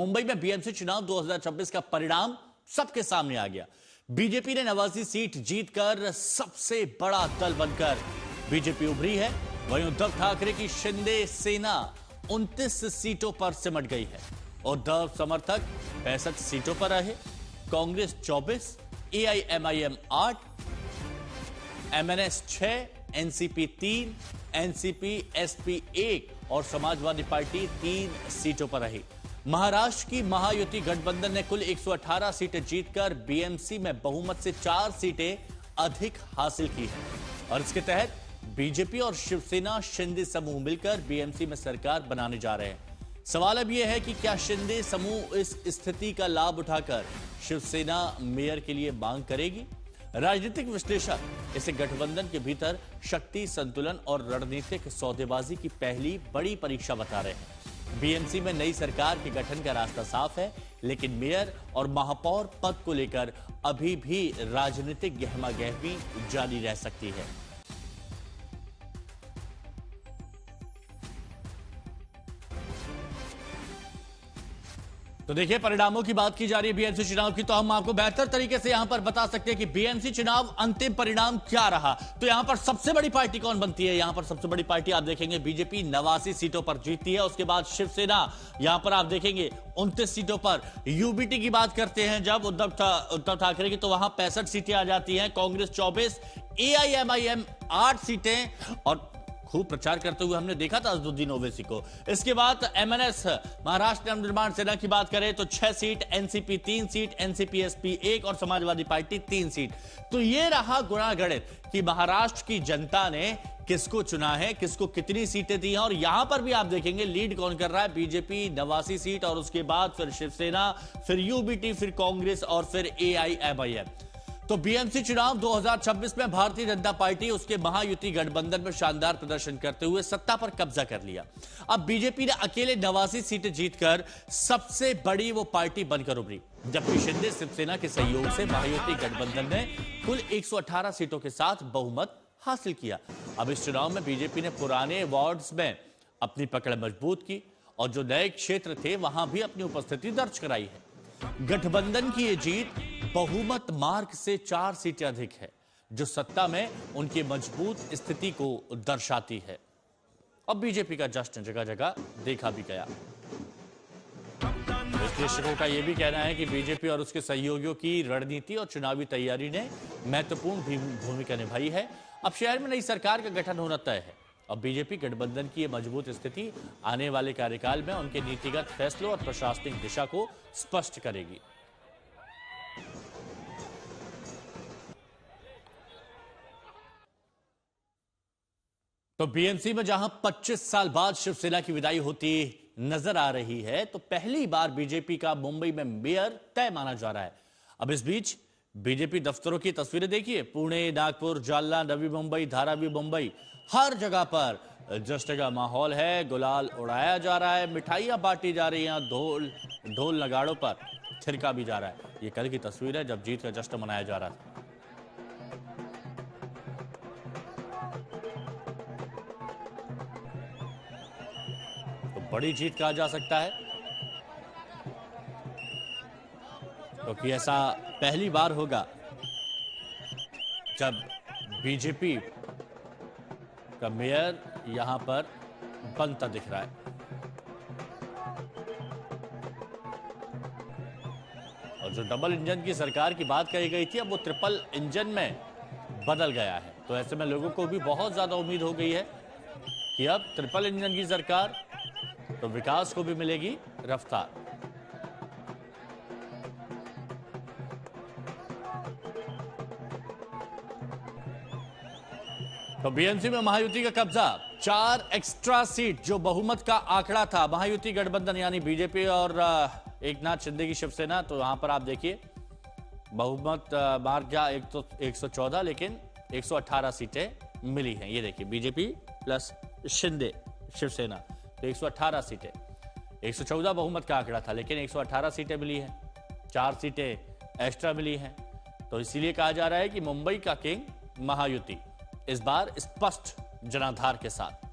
मुंबई में बीएमसी चुनाव 2026 का परिणाम सबके सामने आ गया। बीजेपी ने 89 सीट जीतकर सबसे बड़ा दल बनकर बीजेपी उभरी है। वहीं उद्धव ठाकरे की शिंदे सेना 29 सीटों पर सिमट गई है। उद्धव समर्थक 65 सीटों पर रहे। Congress 24, AIMIM 8, MNS 6, NCP 3, NCP SP 1 और समाजवादी पार्टी 3 सीटों पर रही। महाराष्ट्र की महायुति गठबंधन ने कुल 118 सीटें जीतकर बीएमसी में बहुमत से 4 सीटें अधिक हासिल की हैं और इसके तहत बीजेपी और शिवसेना शिंदे समूह मिलकर बीएमसी में सरकार बनाने जा रहे हैं। सवाल अब यह है कि क्या शिंदे समूह इस स्थिति का लाभ उठाकर शिवसेना मेयर के लिए मांग करेगी? राजनीतिक विश्लेषक इसे गठबंधन के भीतर शक्ति संतुलन और रणनीतिक सौदेबाजी की पहली बड़ी परीक्षा बता रहे हैं। बीएमसी में नई सरकार के गठन का रास्ता साफ है, लेकिन मेयर और महापौर पद को लेकर अभी भी राजनीतिक गहमागहमी जारी रह सकती है। तो देखिए, परिणामों की बात की जा रही है बीएमसी चुनाव की, तो हम आपको बेहतर तरीके से यहां पर बता सकते हैं कि बीएमसी चुनाव अंतिम परिणाम क्या रहा। तो यहां पर सबसे बड़ी पार्टी कौन बनती है? यहां पर सबसे बड़ी पार्टी आप देखेंगे बीजेपी 89 सीटों पर जीतती है। उसके बाद शिवसेना यहां पर आप देखेंगे 29 सीटों पर। यूबीटी की बात करते हैं जब उद्धव ठाकरे की, तो वहां 65 सीटें आ जाती हैं। कांग्रेस 24, एआईएमआईएम 8 सीटें और खूब प्रचार करते हुए हमने देखा था अजदुद्दीन ओवैसी को। इसके बाद एमएनएस महाराष्ट्र नवनिर्माण सेना की बात करें तो 6 seat, NCP 3 seat, NCP SP 1 और समाजवादी पार्टी 3 सीट। तो यह रहा गुणागणित कि महाराष्ट्र की जनता ने किसको चुना है, किसको कितनी सीटें दी हैं। और यहां पर भी आप देखेंगे लीड कौन कर रहा है, बीजेपी 89 सीट और उसके बाद फिर शिवसेना, फिर यूबीटी, फिर कांग्रेस और फिर एआईएमआईएम। तो बीएमसी चुनाव 2026 में भारतीय जनता पार्टी उसके महायुति गठबंधन में शानदार प्रदर्शन करते हुए सत्ता पर कब्जा कर लिया। अब बीजेपी ने अकेले 89 सीटें जीतकर सबसे बड़ी वो पार्टी बनकर उभरी, जबकि शिंदे शिवसेना के सहयोग से महायुति गठबंधन ने कुल 118 सीटों के साथ बहुमत हासिल किया। अब इस चुनाव में बीजेपी ने पुराने वार्ड्स में अपनी पकड़ मजबूत की और जो नए क्षेत्र थे वहां भी अपनी उपस्थिति दर्ज कराई है। गठबंधन की यह जीत बहुमत मार्क से 4 सीटें अधिक है, जो सत्ता में उनकी मजबूत स्थिति को दर्शाती है। अब बीजेपी का जश्न जगह जगह देखा भी गया। विश्लेषकों का यह भी कहना है कि बीजेपी और उसके सहयोगियों की रणनीति और चुनावी तैयारी ने महत्वपूर्ण भूमिका निभाई है। अब शहर में नई सरकार का गठन होना तय है। अब बीजेपी गठबंधन की यह मजबूत स्थिति आने वाले कार्यकाल में उनके नीतिगत फैसलों और प्रशासनिक दिशा को स्पष्ट करेगी। तो बीएमसी में जहां 25 साल बाद शिवसेना की विदाई होती नजर आ रही है, तो पहली बार बीजेपी का मुंबई में मेयर तय माना जा रहा है। अब इस बीच बीजेपी दफ्तरों की तस्वीरें देखिए, पुणे, नागपुर, जालना, नवी मुंबई, धारावी मुंबई, हर जगह पर जश्न का माहौल है। गुलाल उड़ाया जा रहा है, मिठाइयां बांटी जा रही हैं, ढोल नगाड़ों पर थिरका भी जा रहा है। ये कल की तस्वीर है जब जीत का जश्न मनाया जा रहा था। तो बड़ी जीत कहा जा सकता है, क्योंकि ऐसा पहली बार होगा जब बीजेपी का मेयर यहां पर बनता दिख रहा है। और जो डबल इंजन की सरकार की बात कही गई थी, अब वो ट्रिपल इंजन में बदल गया है। तो ऐसे में लोगों को भी बहुत ज्यादा उम्मीद हो गई है कि अब ट्रिपल इंजन की सरकार, तो विकास को भी मिलेगी रफ्तार। तो बीएमसी में महायुति का कब्जा, 4 एक्स्ट्रा सीट जो बहुमत का आंकड़ा था। महायुति गठबंधन यानी बीजेपी और एकनाथ शिंदे की शिवसेना, तो यहां पर आप देखिए बहुमत मार्क गया 114, लेकिन 118 सीटें मिली हैं। ये देखिए बीजेपी प्लस शिंदे शिवसेना, तो 118 सीटें। 114 बहुमत का आंकड़ा था, लेकिन 118 सीटें मिली हैं, 4 सीटें एक्स्ट्रा मिली हैं। तो इसीलिए कहा जा रहा है कि मुंबई का किंग महायुति इस बार स्पष्ट जनाधार के साथ